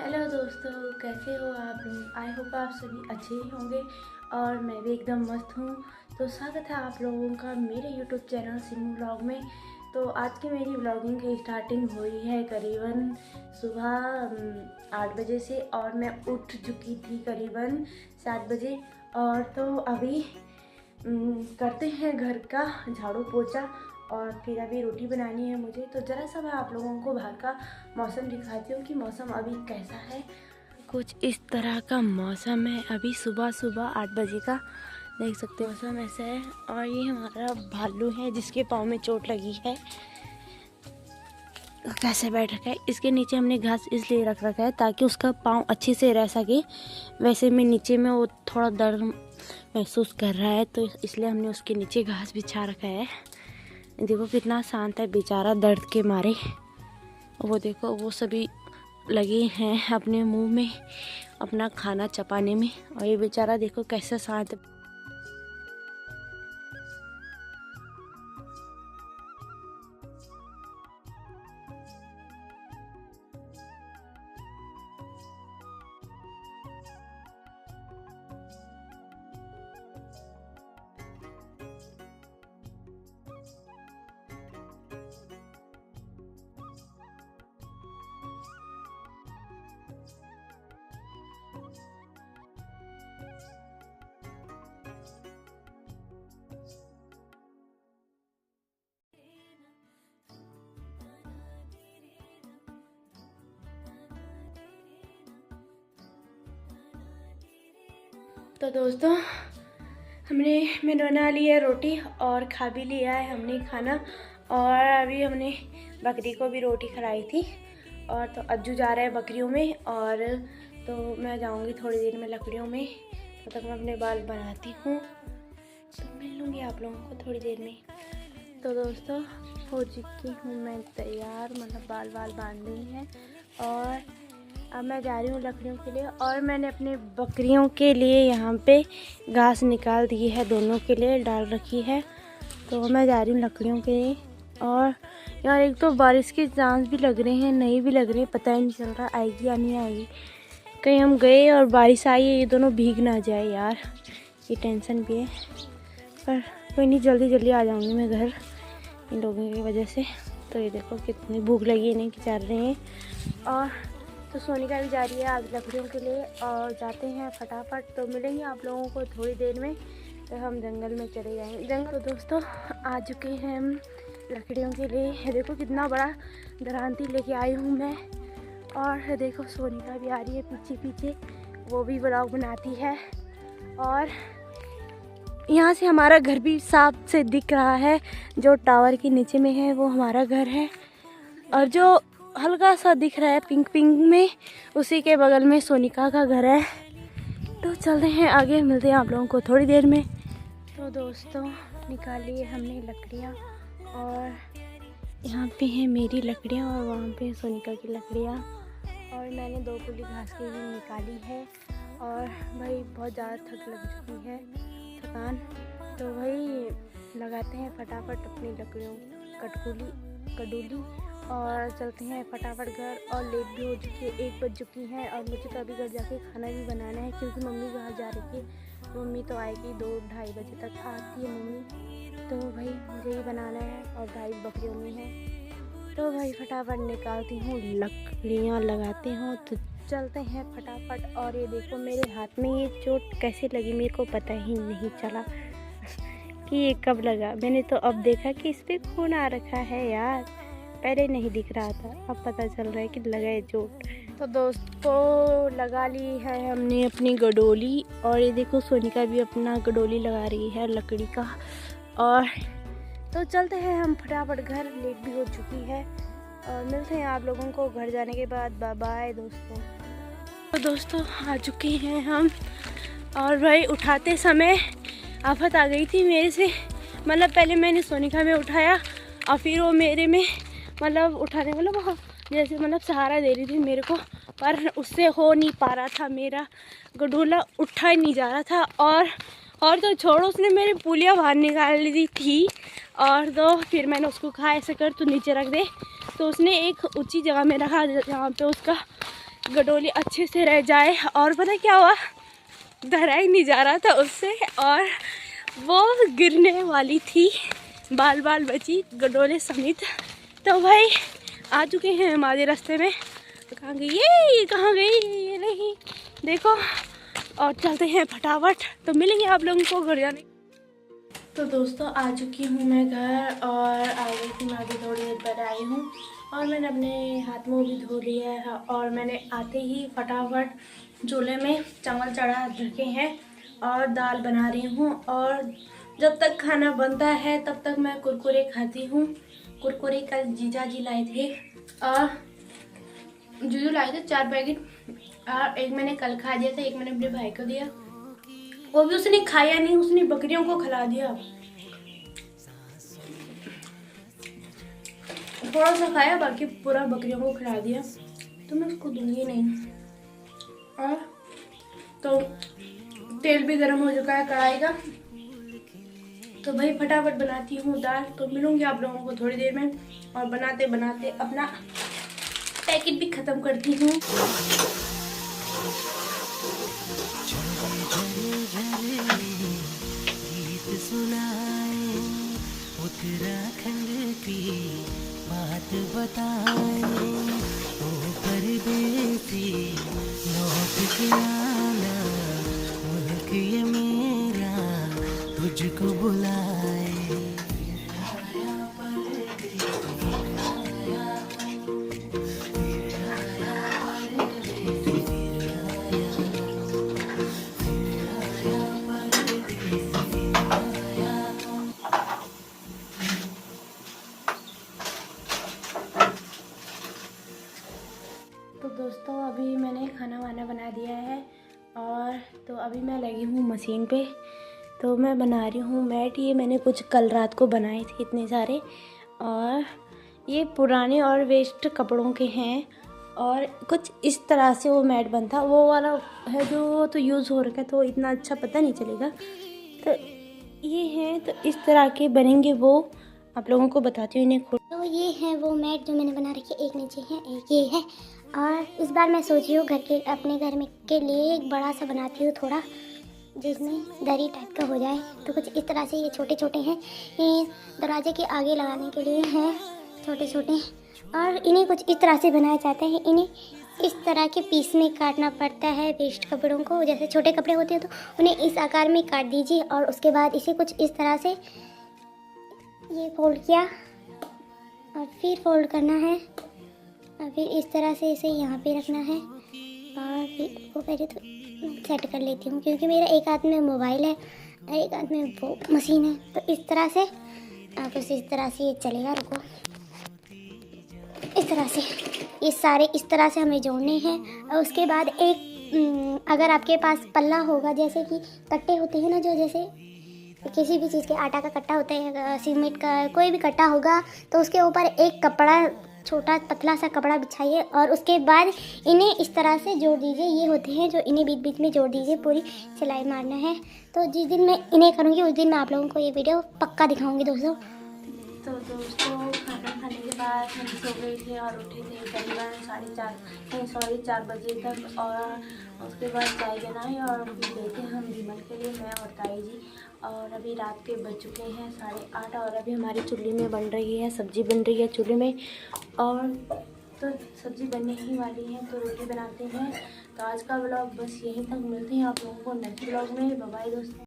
Hello दोस्तों, कैसे हो आप लोग। आई होप आप सभी अच्छे ही होंगे और मैं भी एकदम मस्त हूँ। तो स्वागत है आप लोगों का मेरे यूट्यूब चैनल सिमू व्लॉग में। तो आज की मेरी व्लॉगिंग की स्टार्टिंग हुई है करीबन सुबह 8 बजे से और मैं उठ चुकी थी करीबन 7 बजे। और तो अभी करते हैं घर का झाड़ू पोछा और फिर अभी रोटी बनानी है मुझे। तो ज़रा सा मैं आप लोगों को बाहर का मौसम दिखाती हूँ कि मौसम अभी कैसा है। कुछ इस तरह का मौसम है अभी सुबह सुबह 8 बजे का, देख सकते हो मौसम ऐसा है। और ये हमारा भालू है जिसके पाँव में चोट लगी है, तो कैसे बैठ रखा है। इसके नीचे हमने घास इसलिए रख रखा है ताकि उसका पाँव अच्छे से रह सके। वैसे में नीचे में वो थोड़ा दर्द महसूस कर रहा है, तो इसलिए हमने उसके नीचे घास बिछा रखा है। देखो कितना शांत है बेचारा दर्द के मारे। वो देखो वो सभी लगे हैं अपने मुंह में अपना खाना चपाने में, और ये बेचारा देखो कैसे शांत है। तो दोस्तों मैंने बना लिया रोटी और खा भी लिया है हमने खाना। और अभी हमने बकरी को भी रोटी खिलाई थी। और तो अज्जू जा रहा है बकरियों में, और तो मैं जाऊंगी थोड़ी देर में लकड़ियों में। तो तक मैं अपने बाल बनाती हूँ, तो मिल लूँगी आप लोगों को थोड़ी देर में। तो दोस्तों हो चुकी हूँ मैं तैयार, मतलब बाल बांध ली हैं। और अब मैं जा रही हूँ लकड़ियों के लिए। और मैंने अपने बकरियों के लिए यहाँ पे घास निकाल दी है, दोनों के लिए डाल रखी है। तो मैं जा रही हूँ लकड़ियों के लिए। और यार एक तो बारिश के चांस भी लग रहे हैं, नहीं भी लग रहे हैं, पता ही नहीं चल रहा आएगी या नहीं आएगी। कहीं हम गए और बारिश आई है, ये दोनों भीग ना जाए यार, ये टेंशन भी है। पर कोई नहीं, जल्दी जल्दी आ जाऊँगी मैं घर इन लोगों की वजह से। तो ये देखो कितनी भूख लगी है, नहीं चल रहे हैं। और तो सोनिका भी जा रही है आज लकड़ियों के लिए, और जाते हैं फटाफट। तो मिलेंगे आप लोगों को थोड़ी देर में, तो हम जंगल में चले जाएंगे। जंगल तो दोस्तों आ चुके हैं हम लकड़ियों के लिए। देखो कितना बड़ा दरांती लेके आई हूँ मैं। और देखो सोनिका भी आ रही है पीछे पीछे, वो भी ब्लॉग बनाती है। और यहाँ से हमारा घर भी साफ से दिख रहा है, जो टावर के नीचे में है वो हमारा घर है। और जो हल्का सा दिख रहा है पिंक पिंक में, उसी के बगल में सोनिका का घर है। तो चलते हैं आगे, मिलते हैं आप लोगों को थोड़ी देर में। तो दोस्तों निकाली है हमने लकड़ियाँ, और यहाँ पे है मेरी लकड़ियाँ और वहाँ पे है सोनिका की लकड़ियाँ। और मैंने 2 कुली घास की भी निकाली है। और भाई बहुत ज़्यादा थक लग चुकी है, थकान। तो भाई लगाते हैं फटाफट अपनी लकड़ियों कटोली और चलते हैं फटाफट घर। और लेट भी हो चुकी है, 1 बज चुकी है। और मुझे तो अभी घर जाके खाना भी बनाना है, क्योंकि मम्मी बाहर जा रही है। मम्मी तो आएगी 2-2:30 बजे तक आती है मम्मी। तो भाई मुझे ही बनाना है, और भाई बकरियों में है। तो भाई फटाफट निकालती हूँ लकड़ियाँ लगाते हूँ, तो चलते हैं फटाफट। और ये देखो मेरे हाथ में ये चोट कैसे लगी, मेरे को पता ही नहीं चला कि ये कब लगा। मैंने तो अब देखा कि इस पर खून आ रखा है यार, पहले नहीं दिख रहा था, अब पता चल रहा है कि लगा है चोट। तो दोस्तों लगा ली है हमने अपनी गडोली, और ये देखो सोनिका भी अपना गडोली लगा रही है लकड़ी का। और तो चलते हैं हम फटाफट घर, लेट भी हो चुकी है। और मिलते हैं आप लोगों को घर जाने के बाद। बाय बाय दोस्तों। तो दोस्तों आ चुके हैं हम, और भाई उठाते समय आफत आ गई थी मेरे से। मतलब पहले मैंने सोनिका में उठाया, और फिर वो मेरे में मतलब उठाने मतलब जैसे मतलब सहारा दे रही थी मेरे को, पर उससे हो नहीं पा रहा था, मेरा गडोला उठा ही नहीं जा रहा था। और तो छोड़ो, उसने मेरी पुलिया बाहर निकाल दी थी। और तो फिर मैंने उसको कहा ऐसे कर, तू नीचे रख दे। तो उसने एक ऊंची जगह में रखा जहाँ पे उसका गडोली अच्छे से रह जाए। और पता क्या हुआ, धरा ही नहीं जा रहा था उससे और वो गिरने वाली थी, बाल बाल बची गडोले समेत। तो भाई आ चुके हैं हमारे रास्ते में। कहाँ गई ये कहाँ गई ये नहीं देखो। और चलते हैं फटाफट, तो मिलेंगे आप लोगों को घर जाने। तो दोस्तों आ चुकी हूँ मैं घर और आ गई थी, मैं अभी थोड़ी देर पहले आई हूँ और मैंने अपने हाथ मुँह भी धो लिया है। और मैंने आते ही फटाफट चूल्हे में चावल चढ़ा रखे हैं और दाल बना रही हूँ। और जब तक खाना बनता है तब तक मैं कुरकुरे खाती हूँ। कुरकुरे कल जीजा जी लाए थे और जीजू लाए थे 4 पैकेट, और एक मैंने कल खा दिया था, एक मैंने अपने भाई को दिया, वो भी उसने खाया नहीं, उसने बकरियों को खिला दिया। थोड़ा सा खाया, बाकी पूरा बकरियों को खिला दिया, तो मैं उसको दूंगी नहीं। और तो तेल भी गर्म हो चुका है कढ़ाई का, तो भाई फटाफट बनाती हूँ दाल। तो मिलूंगी आप लोगों को थोड़ी देर में और बनाते बनाते अपना पैकेट भी ख़त्म करती हूँ। उत्तराखंड की बात बताएं, ओ परदेसी लौट के आना, मुल्क ये मेरा तुझको बुलाए। तो दोस्तों अभी मैंने खाना वाना बना दिया है और तो अभी मैं लगी हूँ मशीन पे। तो मैं बना रही हूँ मैट। ये मैंने कुछ कल रात को बनाए थे इतने सारे, और ये पुराने और वेस्ट कपड़ों के हैं। और कुछ इस तरह से वो मैट बनता, वो वाला है जो तो यूज़ हो रखा है, तो इतना अच्छा पता नहीं चलेगा। तो ये हैं, तो इस तरह के बनेंगे वो, आप लोगों को बताती हूँ इन्हें। तो ये है वो मैट जो मैंने बना रखी है, एक नीचे है एक ये है। और इस बार मैं सोच रही हूँ अपने घर में के लिए एक बड़ा सा बनाती हूँ थोड़ा, जिसमें दरी टाइप का हो जाए। तो कुछ इस तरह से ये छोटे छोटे हैं, ये दरवाजे के आगे लगाने के लिए हैं छोटे छोटे। और इन्हें कुछ इस तरह से बनाया जाता है, इन्हें इस तरह के पीस में काटना पड़ता है वेस्ट कपड़ों को। जैसे छोटे कपड़े होते हैं तो उन्हें इस आकार में काट दीजिए और उसके बाद इसे कुछ इस तरह से ये फोल्ड किया और फिर फोल्ड करना है और फिर इस तरह से इसे यहाँ पे रखना है। और फिर वो पहले तो सेट कर लेती हूँ, क्योंकि मेरा एक हाथ में मोबाइल है और एक हाथ में वो मशीन है। तो इस तरह से आप उसे इस तरह से ये चलेगा, रुको, इस तरह से ये सारे इस तरह से हमें जोड़ने हैं। और उसके बाद एक अगर आपके पास पल्ला होगा, जैसे कि कट्टे होते हैं ना, जो जैसे किसी भी चीज़ के आटा का कट्टा होता है, सीमेंट का कोई भी कट्टा होगा, तो उसके ऊपर एक कपड़ा, छोटा पतला सा कपड़ा बिछाइए और उसके बाद इन्हें इस तरह से जोड़ दीजिए। ये होते हैं जो इन्हें बीच बीच में जोड़ दीजिए, पूरी सिलाई मारना है। तो जिस दिन मैं इन्हें करूँगी उस दिन मैं आप लोगों को ये वीडियो पक्का दिखाऊँगी दोस्तों। तो दोस्तों खाना खाने के बाद हम सो गए थे और उठे थे तकरीबन 4 बजे तक। और उसके बाद चाय बनाई और गए थे हम विमल के लिए, मैं और ताई जी। और अभी रात के बज चुके हैं 8:30 और अभी हमारी चूल्हे में बन रही है सब्ज़ी, बन रही है चूल्हे में। और तो सब्ज़ी बनने ही वाली है, तो रोटी बनाते हैं। तो आज का व्लॉग बस यहीं तक, मिलते हैं आप लोगों को नेक्स्ट व्लॉग में। बाय बाय दोस्तों।